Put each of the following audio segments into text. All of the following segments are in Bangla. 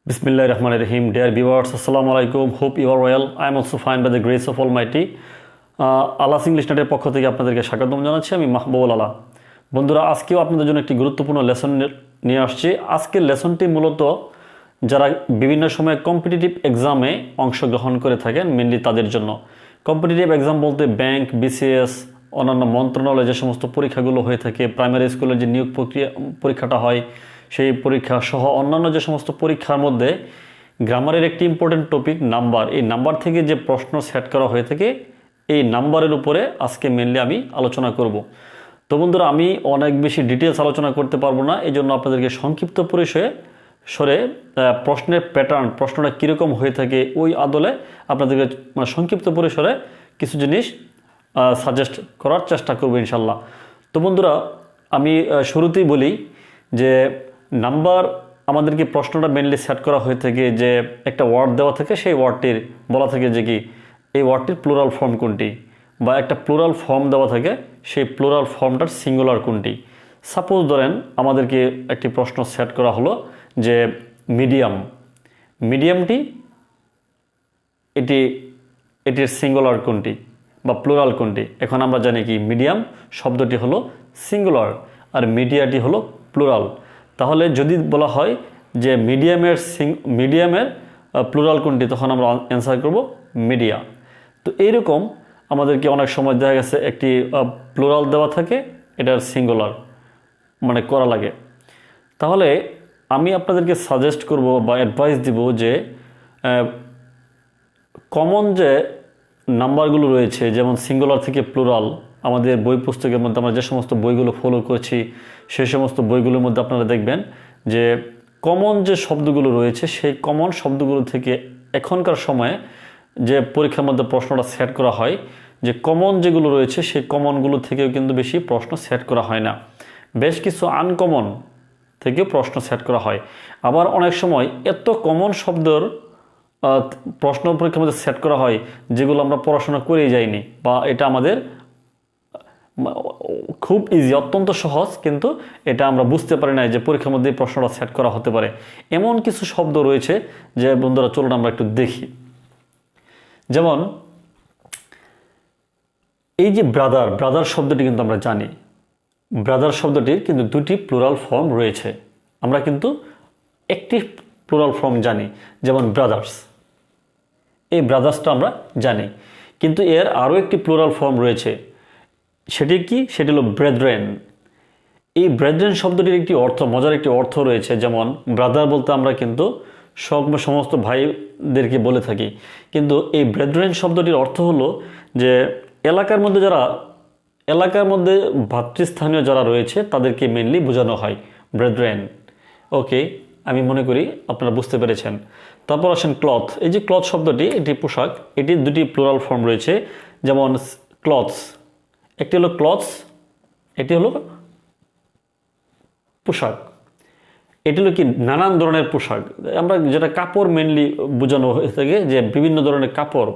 Bismillahir Rahmanir Rahim. Dear viewers, Assalamu alaikum. Hope you are well. I am also fine by the grace of Almighty. আল্লাহ'স সেংলিশনেটের পক্ষ থেকে আপনাদেরকে স্বাগতম জানাচ্ছি। আমি মাহবুবুল আলা। বন্ধুরা, আজকেও আপনাদের জন্য একটি গুরুত্বপূর্ণ লেসন নিয়ে আসছি। আজকের লেসনটি মূলত যারা বিভিন্ন সময়ে কম্পিটিটিভ এক্সামে অংশগ্রহণ করে থাকেন, মেনলি তাদের জন্য। কম্পিটিটিভ এক্সাম বলতে ব্যাংক, বিসিএস, অন্যান্য মন্ত্রণালয়ে যে সমস্ত পরীক্ষাগুলো হয়ে থাকে, প্রাইমারি স্কুলের যে নিয়োগ পরীক্ষাটা হয়, সেই পরীক্ষা সহ অন্যান্য যে সমস্ত পরীক্ষার মধ্যে গ্রামারের একটি ইম্পর্টেন্ট টপিক নাম্বার। এই নাম্বার থেকে যে প্রশ্ন সেট করা হয়ে থাকে, এই নাম্বারের উপরে আজকে মেনলি আমি আলোচনা করব। তো বন্ধুরা, আমি অনেক বেশি ডিটেলস আলোচনা করতে পারবো না, এই জন্য আপনাদেরকে সংক্ষিপ্ত পরিসরে প্রশ্নের প্যাটার্ন, প্রশ্নটা কীরকম হয়ে থাকে ওই আদলে আপনাদেরকে সংক্ষিপ্ত পরিসরে কিছু জিনিস সাজেস্ট করার চেষ্টা করবো ইনশাল্লাহ। তো বন্ধুরা, আমি শুরুতেই বলি যে নাম্বার আমাদেরকে প্রশ্নটা মেনলি সেট করা হয়ে থাকে যে একটা ওয়ার্ড দেওয়া থাকে, সেই ওয়ার্ডটির বলা থাকে যে কি এই ওয়ার্ডটির প্লুরাল ফর্ম কোনটি, বা একটা প্লুরাল ফর্ম দেওয়া থাকে, সেই প্লুরাল ফর্মটার সিঙ্গুলার কোনটি। সাপোজ ধরেন আমাদেরকে একটি প্রশ্ন সেট করা হলো যে মিডিয়ামটি এটির সিঙ্গুলার কোনটি বা প্লুরাল কোনটি। এখন আমরা জানি কি মিডিয়াম শব্দটি হলো সিঙ্গুলার আর মিডিয়াটি হলো প্লুরাল। তাহলে যদি বলা হয় যে মিডিয়ামের প্লুরাল কোনটি, তখন আমরা অ্যান্সার করব মিডিয়া। তো এইরকম আমাদেরকে অনেক সময় দেখা গেছে একটি প্লুরাল দেওয়া থাকে, এটার সিঙ্গুলার মানে করা লাগে। তাহলে আমি আপনাদেরকে সাজেস্ট করব বা অ্যাডভাইস দিব যে কমন যে নাম্বারগুলো রয়েছে, যেমন সিঙ্গুলার থেকে প্লুরাল, আমাদের বই পুস্তকের মধ্যে আমরা যে সমস্ত বইগুলো ফলো করছি, সেই সমস্ত বইগুলোর মধ্যে আপনারা দেখবেন যে কমন যে শব্দগুলো রয়েছে, সেই কমন শব্দগুলো থেকে এখনকার সময়ে যে পরীক্ষার মধ্যে প্রশ্নটা সেট করা হয়, যে কমন যেগুলো রয়েছে সেই কমনগুলো থেকেও কিন্তু বেশি প্রশ্ন সেট করা হয় না, বেশ কিছু আনকমন থেকেও প্রশ্ন সেট করা হয়। আবার অনেক সময় এত কমন শব্দর প্রশ্ন পরীক্ষার মধ্যে সেট করা হয় যেগুলো আমরা পড়াশোনা করেই যাইনি, বা এটা আমাদের খুব ইজি, অত্যন্ত সহজ, কিন্তু এটা আমরা বুঝতে পারি না যে পরীক্ষার মধ্যে প্রশ্নটা সেট করা হতে পারে। এমন কিছু শব্দ রয়েছে যে বন্ধুরা চলুন আমরা একটু দেখি। যেমন এই যে ব্রাদার শব্দটি কিন্তু আমরা জানি, ব্রাদার শব্দটির কিন্তু দুটি প্লুরাল ফর্ম রয়েছে। আমরা কিন্তু একটি প্লুরাল ফর্ম জানি, যেমন ব্রাদার্স। এই ব্রাদার্সটা আমরা জানি, কিন্তু এর আরও একটি প্লুরাল ফর্ম রয়েছে। সেটি কি? সেটি হলো ব্রেদরেন। এই ব্রেদরেন শব্দটির একটি অর্থ, মজার একটি অর্থ রয়েছে। যেমন ব্রাদার বলতে আমরা কিন্তু সমস্ত ভাইদেরকে বলে থাকি, কিন্তু এই ব্রেদরেন শব্দটির অর্থ হলো যে এলাকার মধ্যে ভাতৃস্থানীয় যারা রয়েছে তাদেরকে মেনলি বোঝানো হয় ব্রেদরেন। ওকে, আমি মনে করি আপনারা বুঝতে পেরেছেন। তারপর আসেন ক্লথ। এই যে ক্লথ শব্দটি, এটি পোশাক, এটির দুটি প্লুরাল ফর্ম রয়েছে। যেমন ক্লথস, একটি হলো ক্লথস, এটি হলো পোশাক। এটি হলো কি নানান ধরনের পোশাক, আমরা যেটা কাপড় মেনলি বোঝানো হয়ে থাকে, যে বিভিন্ন ধরনের কাপড়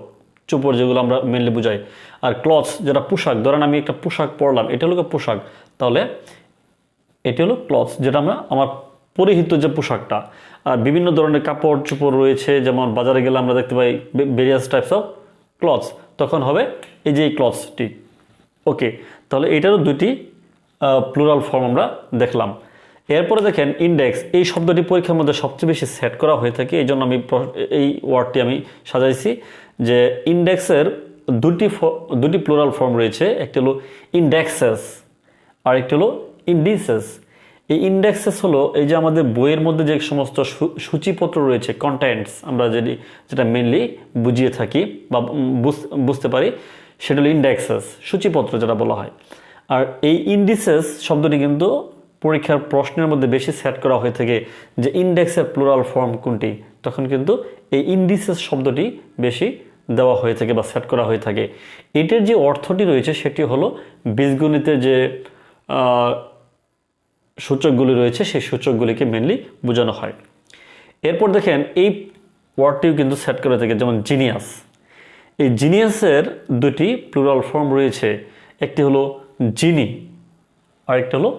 চোপড় যেগুলো আমরা মেনলি বোঝাই। আর ক্লথস যেটা পোশাক, ধরেন আমি একটা পোশাক পরলাম, এটা হলো পোশাক, তাহলে এটি হলো ক্লথস, যেটা আমার পরিহিত যে পোশাকটা। আর বিভিন্ন ধরনের কাপড় চোপড় রয়েছে, যেমন বাজারে গেলে আমরা দেখতে পাই ভেরিয়াস টাইপস অফ ক্লথস, তখন হবে এই যে এই ক্লথসটি। ওকে, তাহলে এটারও দুটি প্লুরাল ফর্ম আমরা দেখলাম। এরপরে দেখেন ইন্ডেক্স। এই শব্দটি পরীক্ষার মধ্যে সবচেয়ে বেশি সেট করা হয়ে থাকে, এই জন্য আমি এই ওয়ার্ডটি আমি সাজাইছি যে ইন্ডেক্সের দুটি প্লুরাল ফর্ম রয়েছে। একটি হলো ইন্ডেক্সেস আর একটি হলো ইন্ডিসেস। এই ইন্ডেক্সেস হলো এই যে আমাদের বইয়ের মধ্যে যে সমস্ত সূচিপত্র রয়েছে, কন্টেন্টস, আমরা যেটা মেনলি বুঝিয়ে থাকি বা বুঝতে পারি, সেটা হলো ইন্ডেক্সেস, সূচিপত্র যেটা বলা হয়। আর এই ইন্ডিসেস শব্দটি কিন্তু পরীক্ষার প্রশ্নের মধ্যে বেশি সেট করা হয়ে থাকে যে ইন্ডেক্সের প্লুরাল ফর্ম কোনটি, তখন কিন্তু এই ইন্ডিসেস শব্দটি বেশি দেওয়া হয়ে থাকে বা সেট করা হয়ে থাকে। এটির যে অর্থটি রয়েছে সেটি হলো বীজগণিতের যে সূচকগুলি রয়েছে, সেই সূচকগুলিকে মেনলি বোঝানো হয়। এরপর দেখেন এই ওয়ার্ডটিও কিন্তু সেট করা থাকে, যেমন জিনিয়াস। এই জিনিয়াসের দুটি প্লুরাল ফর্ম রয়েছে, একটি হলো জিনি আর একটা হলো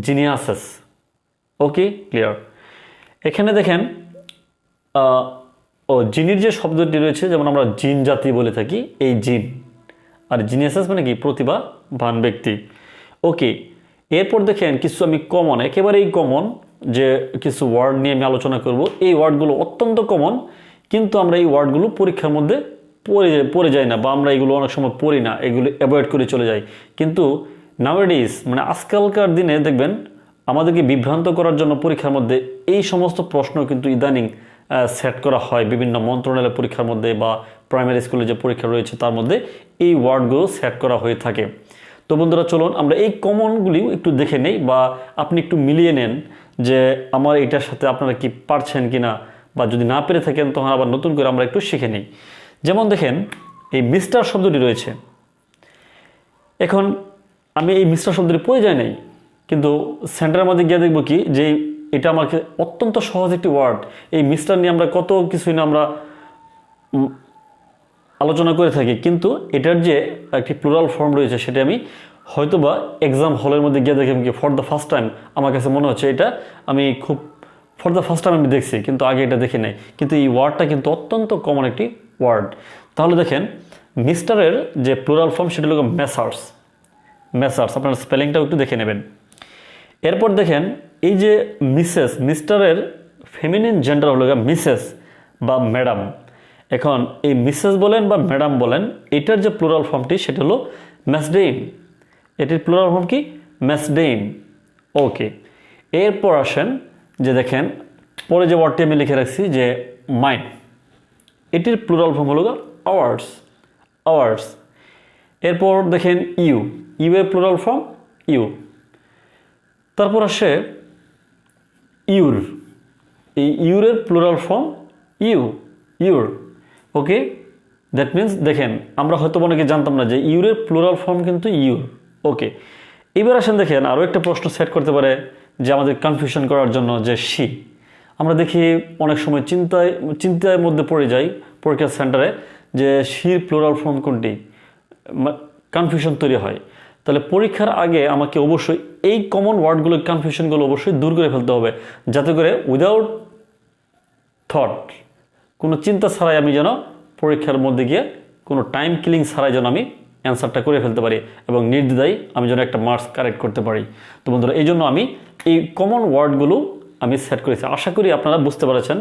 জিনিয়াসেস। ওকে, ক্লিয়ার। এখানে দেখেন আহ, ও জিনির যে শব্দটি রয়েছে, যেমন আমরা জিন জাতি বলে থাকি, এই জিন। আর জিনিয়াসাস মানে কি? প্রতিভাবান ব্যক্তি। ওকে, এরপর দেখেন কিছু আমি কমন, একেবারেই কমন যে কিছু ওয়ার্ড নিয়ে আমি আলোচনা করব। এই ওয়ার্ডগুলো অত্যন্ত কমন, কিন্তু আমরা এই ওয়ার্ডগুলো পরীক্ষার মধ্যে পড়ে যাই না, বা আমরা এগুলো অনেক সময় পড়ি না, এগুলো অ্যাভয়েড করে চলে যাই। কিন্তু নাওয়াডেজ মানে আজকালকার দিনে দেখবেন আমাদেরকে বিভ্রান্ত করার জন্য পরীক্ষার মধ্যে এই সমস্ত প্রশ্ন কিন্তু ইদানিং সেট করা হয় বিভিন্ন মন্ত্রণালয়ের পরীক্ষার মধ্যে, বা প্রাইমারি স্কুলে যে পরীক্ষা রয়েছে তার মধ্যে এই ওয়ার্ডগুলো সেট করা হয়ে থাকে। তো বন্ধুরা চলুন আমরা এই কমনগুলিও একটু দেখে নেই, বা আপনি একটু মিলিয়ে নেন যে আমার এটার সাথে আপনারা কি পারছেন কিনা, বা যদি না পেরে থাকেন তখন আবার নতুন করে আমরা একটু শিখে নিই। যেমন দেখেন এই মিস্টার শব্দটি রয়েছে। এখন আমি এই মিস্টার শব্দটি পড়ে যাই নাই, কিন্তু সেন্টারের মধ্যে গিয়ে দেখবো কি যে এটা আমাকে অত্যন্ত সহজ একটি ওয়ার্ড। এই মিস্টার নিয়ে আমরা কত কিছুই না আমরা আলোচনা করে থাকি, কিন্তু এটার যে একটি প্লুরাল ফর্ম রয়েছে সেটা আমি হয়তোবা এক্সাম হলের মধ্যে গিয়ে দেখি কি ফর দ্য ফার্স্ট টাইম আমার কাছে মনে হচ্ছে এটা আমি খুব ফর দ্য ফার্স্ট টাইম আমি দেখছি, কিন্তু আগে এটা দেখি নাই। কিন্তু এই ওয়ার্ডটা কিন্তু অত্যন্ত কমন একটি ওয়ার্ড। তাহলে দেখেন মিস্টারের যে প্লুরাল ফর্ম সেটা হলো মেসার্স। মেসার্স আপনার স্পেলিংটাও একটু দেখে নেবেন। এরপর দেখেন এই যে মিসেস, মিস্টারের ফেমিনিন জেন্ডার হলো মিসেস বা ম্যাডাম। এখন এই মিসেস বলেন বা ম্যাডাম বলেন, এটার যে প্লুরাল ফর্মটি সেটা হলো ম্যাসডেইন। এটির প্লুরাল ফর্ম কি? ম্যাসডেইন। ওকে, এরপর আসেন যে দেখেন পরে যে ওয়ার্ডটি আমি লিখে রাখছি যে মাইন, এটির প্লুরাল ফর্ম হলো আওয়ার্স। আওয়ার্স। এরপর দেখেন ইউ, ইউ এর প্লুরাল ফর্ম ইউ। তারপর আসে ইউর, এই ইউরের plural form you, your. Okay, that means দেখেন আমরা হয়তো অনেকে জানতাম না যে ইউরের প্লুরাল ফর্ম কিন্তু ইউর। ওকে, এবার আসেন দেখেন আরও একটা প্রশ্ন সেট করতে পারে যে আমাদের কনফিউশন করার জন্য যে শি। আমরা দেখি অনেক সময় চিন্তার মধ্যে পড়ে যাই পরীক্ষার সেন্টারে যে শির প্লুরাল ফর্ম কোনটি, কনফিউশন তৈরি হয়। তাহলে পরীক্ষার আগে আমাকে অবশ্যই এই কমন ওয়ার্ডগুলোর কনফিউশনগুলো অবশ্যই দূর করে ফেলতে হবে, যাতে করে উইদাউট থট, কোনো চিন্তা ছাড়াই আমি যেন পরীক্ষার মধ্যে গিয়ে কোনো টাইম কিলিং ছাড়াই যেন আমি অ্যান্সারটা করে ফেলতে পারি, এবং নির্দ্বিধায় আমি যেন একটা মার্কস কারেক্ট করতে পারি। তো বন্ধুরা এই জন্য আমি এই কমন ওয়ার্ডগুলো আমি সেট করেছি। আশা করি আপনারা বুঝতে পেরেছেন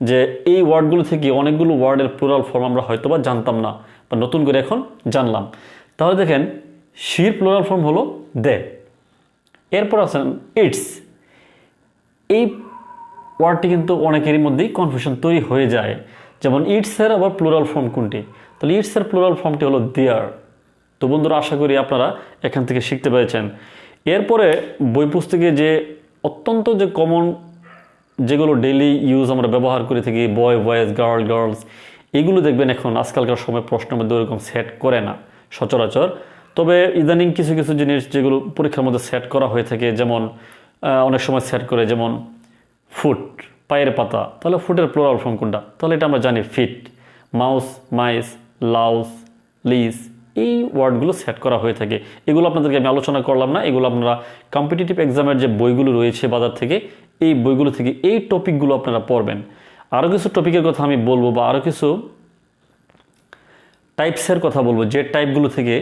যে এই ওয়ার্ডগুলো থেকে অনেকগুলো ওয়ার্ডের প্লুরাল ফর্ম আমরা হয়তোবা জানতাম না, বা নতুন করে এখন জানলাম। তাহলে দেখেন শির প্লুরাল ফর্ম হলো দে। এরপর আছেন ইটস। এই ওয়ার্ডটি কিন্তু অনেকেরই মধ্যেই কনফিউশন তৈরি হয়ে যায়, যেমন ইটসের আবার প্লুরাল ফর্ম কোনটি। তাহলে ইটসের প্লুরাল ফর্মটি হলো দেয়ার। তো বন্ধুরা আশা করি আপনারা এখান থেকে শিখতে পেরেছেন। এরপরে বই পুস্তকে যে অত্যন্ত যে কমন যেগুলো ডেইলি ইউজ আমরা ব্যবহার করে থাকি, বয় বয়েজ, গার্ল গার্লস, এগুলো দেখবেন এখন আজকালকার সময় প্রশ্নের মধ্যে ওরকম সেট করে না সচরাচর। তবে ইদানিং কিছু কিছু জিনিস যেগুলো পরীক্ষার মধ্যে সেট করা হয়ে থাকে, যেমন অনেক সময় সেট করে, যেমন ফুট, পায়ের পাতা। তাহলে ফুটের প্লুরাল ফর্ম কোনটা? তাহলে এটা আমরা জানি ফিট। মাউস, মাইস, লাউস, লিস, এই ওয়ার্ডগুলো সেট করা হয়ে থাকে। এগুলো আপনাদেরকে আমি আলোচনা করলাম না, এগুলো আপনারা কম্পিটিটিভ এক্সামের যে বইগুলো রয়েছে বাজার থেকে, এই বইগুলো থেকে এই টপিকগুলো আপনারা পড়বেন। আরও কিছু টপিকের কথা আমি বলবো, বা আরও কিছু টাইপসের কথা বলবো, যে টাইপগুলো থেকে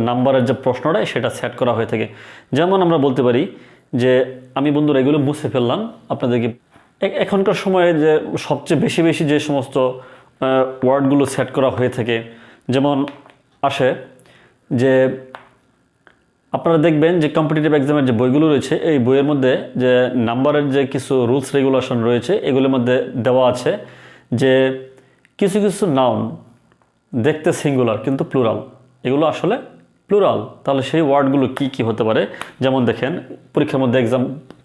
নাম্বারের যে প্রশ্নটা সেটা সেট করা হয়ে থাকে। যেমন আমরা বলতে পারি যে আমি বন্ধুরা এগুলো মুছে ফেললাম আপনাদেরকে। এখনকার সময়ে যে সবচেয়ে বেশি বেশি যে সমস্ত ওয়ার্ডগুলো সেট করা হয়ে থাকে, যেমন আসে যে আপনারা দেখবেন যে কম্পিটিটিভ এক্সামের যে বইগুলো রয়েছে, এই বইয়ের মধ্যে যে নাম্বারের যে কিছু রুলস রেগুলেশন রয়েছে এগুলোর মধ্যে দেওয়া আছে যে কিছু কিছু নাউন দেখতে সিঙ্গুলার কিন্তু প্লুরাল, এগুলো আসলে প্লুরাল। তাহলে সেই ওয়ার্ডগুলো কি কি হতে পারে? যেমন দেখেন পরীক্ষার মধ্যে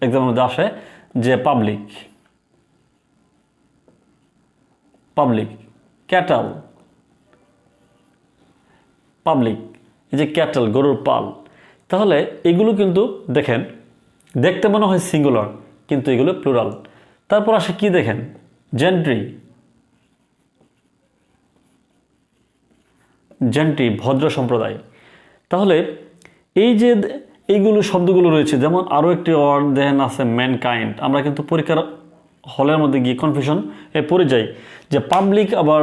এক্সামের মধ্যে আসে যে পাবলিক, পাবলিক, ক্যাটাল, পাবলিক, এই যে ক্যাটেল গরুর পাল। তাহলে এগুলো কিন্তু দেখেন দেখতে মনে হয় সিঙ্গুলার, কিন্তু এগুলো প্লুরাল। তারপর আসে কি দেখেন জেন্ট্রি, জেন্ট্রি ভদ্র সম্প্রদায়। তাহলে এই যে এইগুলো শব্দগুলো রয়েছে, যেমন আরও একটি ওয়ার্ড দেখেন আছে ম্যানকাইন্ড। আমরা কিন্তু পরীক্ষার হলের মধ্যে গিয়ে কনফিউশন পড়ে যাই যে পাবলিক আবার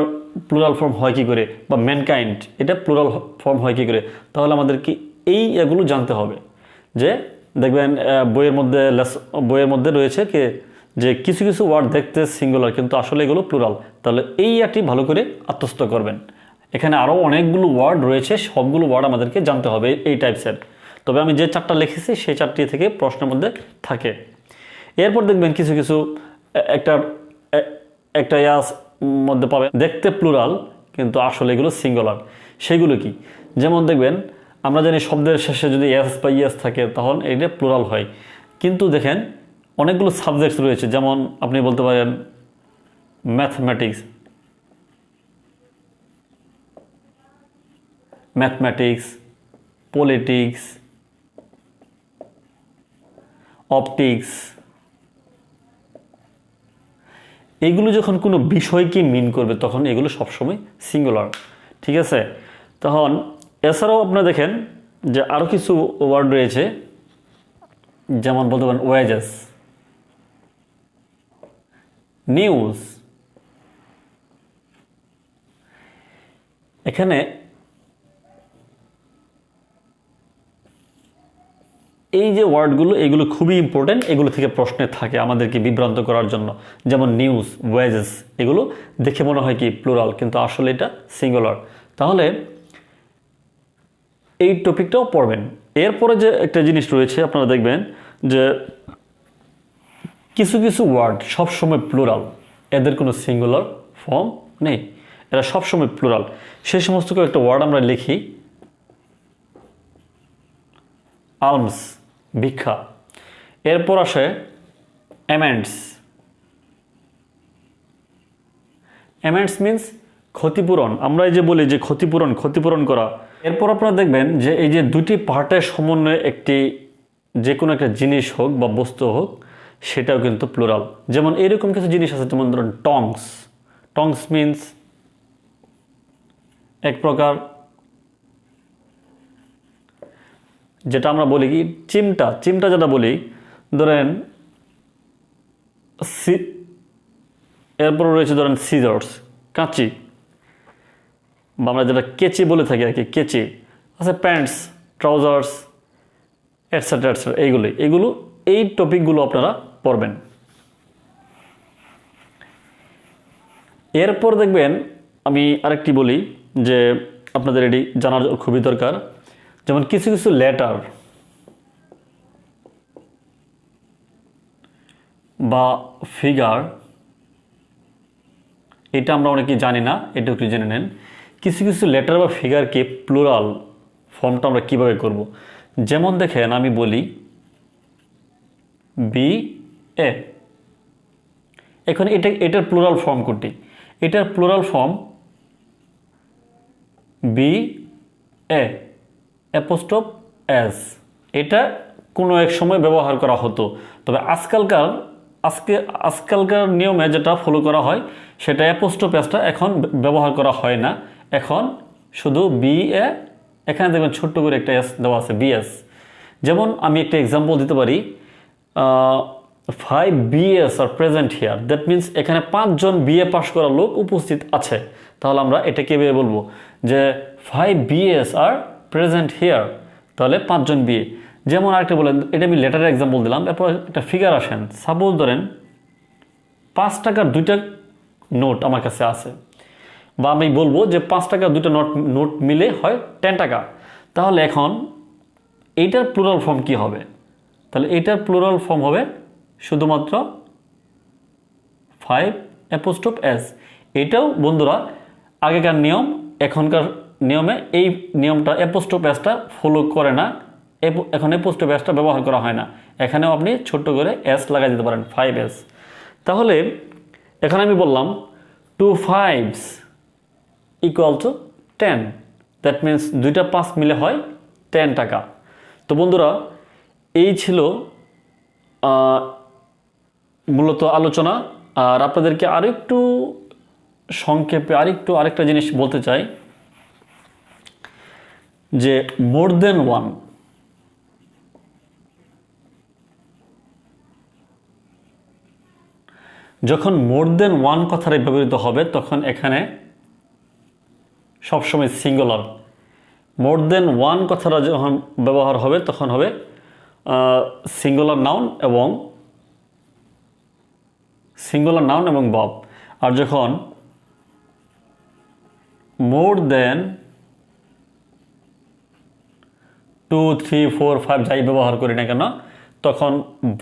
প্লুরাল ফর্ম হয় কী করে, বা ম্যানকাইন্ড এটা প্লুরাল ফর্ম হয় কী করে। তাহলে আমাদেরকে এগুলো জানতে হবে। যে দেখবেন বইয়ের মধ্যে রয়েছে যে কিছু কিছু ওয়ার্ড দেখতে সিঙ্গুলার কিন্তু আসলে এগুলো প্লুরাল। তাহলে একটি ভালো করে আত্মস্থ করবেন। এখানে আরও অনেকগুলো ওয়ার্ড রয়েছে, সবগুলো ওয়ার্ড আমাদেরকে জানতে হবে এই টাইপসের। তবে আমি যে চারটা লিখেছি সেই চারটি থেকে প্রশ্নের মধ্যে থাকে। এরপর দেখবেন কিছু কিছু একটা ইয়াস মধ্যে পাবেন দেখতে প্লুরাল কিন্তু আসলে এগুলো সিঙ্গুলার। সেগুলো কি? যেমন দেখবেন আমরা জানি শব্দের শেষে যদি এস বা ইএস থাকে তখন এটা প্লুরাল হয়। কিন্তু দেখেন অনেকগুলো সাবজেক্টস রয়েছে, যেমন আপনি বলতে পারেন ম্যাথমেটিক্স, পলিটিক্স, অপটিক্স। এগুলো যখন কোনো বিষয়কে মিন করবে তখন এগুলো সবসময় সিঙ্গুলার। ঠিক আছে? তখন এছাড়াও আপনারা দেখেন যে আরও কিছু ওয়ার্ড রয়েছে, যেমন বলতে পারেন ওয়েজেস, নিউজ। এখানে এই যে ওয়ার্ডগুলো এগুলো খুবই ইম্পর্টেন্ট, এগুলো থেকে প্রশ্নে থাকে আমাদেরকে বিভ্রান্ত করার জন্য। যেমন নিউজ, ওয়েজেস, এগুলো দেখে মনে হয় কি প্লুরাল কিন্তু আসলে এটা সিঙ্গুলার। তাহলে এই টপিকটাও পড়বেন। এরপরে যে একটা জিনিস রয়েছে আপনারা দেখবেন যে কিছু কিছু ওয়ার্ড সবসময় প্লুরাল, এদের কোনো সিঙ্গুলার ফর্ম নেই, এরা সবসময় প্লুরাল। সেই সমস্ত একটা ওয়ার্ড আমরা লিখি আলমস, ভিক্ষা। এরপর আসে অ্যামেন্ডস। অ্যামেন্ডস মিন্স ক্ষতিপূরণ। আমরা এই যে বলি যে ক্ষতিপূরণ করা। এরপর আপনারা দেখবেন যে এই যে দুটি পার্টের সমন্বয়ে যে কোনো একটা জিনিস হোক বা বস্তু হোক সেটাও কিন্তু প্লুরাল। যেমন এরকম কিছু জিনিস আছে, যেমন ধরুন টংস মিন্স এক প্রকার, যেটা আমরা বলি কি চিমটা যেটা বলি ধরেন। এরপর রয়েছে ধরেন সিজার্স, কাঁচি, বা আমরা যেটা কেচি বলে থাকি আর কি, কেচি আছে। Pants, trousers, etcetera etcetera. এই টপিকগুলো আপনারা পড়বেন। এরপর দেখবেন আমি আরেকটি বলি যে আপনাদের এটি জানার খুবই দরকার। যেমন কিছু কিছু লেটার বা ফিগার, এটা আমরা অনেকেই জানি না, এটা একটু জেনে নেন। কিছু কিছু লেটার বা ফিগারকে প্লুরাল ফর্মটা আমরা কীভাবে করব। যেমন দেখেন আমি বলি বি এ, এখন এটার প্লুরাল ফর্ম কোনটি? এটার plural form B A apostrophe S. এটা কোনো এক সময় ব্যবহার করা হতো, তবে আজকালকার নিয়মে যেটা ফলো করা হয় সেটা অ্যাপোস্ট্রোফ এসটা এখন ব্যবহার করা হয় না। এখন শুধু বি এ, এখানে দেখবেন ছোট্ট করে একটা এস দেওয়া আছে, বিএস। যেমন আমি একটা এক্সাম্পল দিতে পারি, 5 BS আর প্রেজেন্ট হিয়ার। দ্যাট মিন্স এখানে 5 জন বিএ পাশ করা লোক উপস্থিত আছে। তাহলে আমরা এটা কীভাবে বলবো যে 5 BS আর প্রেজেন্ট হিয়ার, তাহলে 5 জন বিএ। যেমন আরেকটা বলেন, এটা আমি লেটারের এক্সাম্পল দিলাম। এরপর একটা ফিগার আসেন, সাপোজ ধরেন 5 টাকার 2টা নোট আমার কাছে আছে, বা আমি বলবো যে 5 টাকার 2টা নোট মিলে হয় 10 টাকা। তাহলে এখন এইটার প্লুরাল ফর্ম কি হবে? তাহলে এইটার প্লুরাল ফর্ম হবে শুধুমাত্র 5 অ্যাপোস্ট্রোফ এস। এটাও বন্ধুরা আগেকার নিয়ম, এখনকার নিয়মে এই নিয়মটা অ্যাপোস্ট্রোফ এসটা ফলো করে না। এখন অ্যাপোস্ট্রোফ এসটা ব্যবহার করা হয় না। এখানেও আপনি ছোট্ট করে এস লাগাই দিতে পারেন, 5S। তাহলে এখানে আমি বললাম 2 5s equal to 10। That means 2টা 5 মিলে হয় 10 টাকা। তো বন্ধুরা এই ছিল মূলত আলোচনা। আর আপনাদেরকে আরেকটু সংক্ষেপে আরেকটা জিনিস বলতে চাই যে মোর দেন ওয়ান। যখন মোর দেন ওয়ান কথাটা ব্যবহৃত হবে তখন এখানে সবসময় সিঙ্গুলার। মোর দেন ওয়ান কথাটা যখন ব্যবহার হবে তখন হবে সিঙ্গুলার নাউন এবং ভার্ব। আর যখন মোর দেন 2, 3, 4, 5 যাই ব্যবহার করি না কেন তখন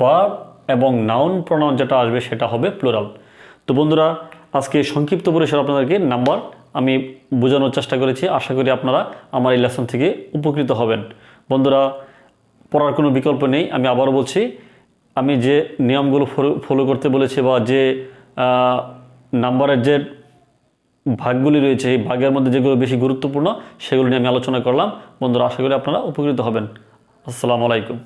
ভার্ব এবং নাউন প্রোনাউন যেটা আসবে সেটা হবে প্লুরাল। তো বন্ধুরা, আজকে সংক্ষিপ্ত পরিসর আপনাদেরকে নাম্বার আমি বোঝানোর চেষ্টা করেছি। আশা করি আপনারা আমার এই লেসন থেকে উপকৃত হবেন। বন্ধুরা, পড়ার কোনো বিকল্প নেই। আমি আবারও বলছি, আমি যে নিয়মগুলো ফলো করতে বলেছি বা যে নাম্বারের যে ভাগগুলি রয়েছে এই ভাগের মধ্যে যেগুলো বেশি গুরুত্বপূর্ণ সেগুলো নিয়ে আমি আলোচনা করলাম। বন্ধুরা, আশা করি আপনারা উপকৃত হবেন। আসসালামু আলাইকুম।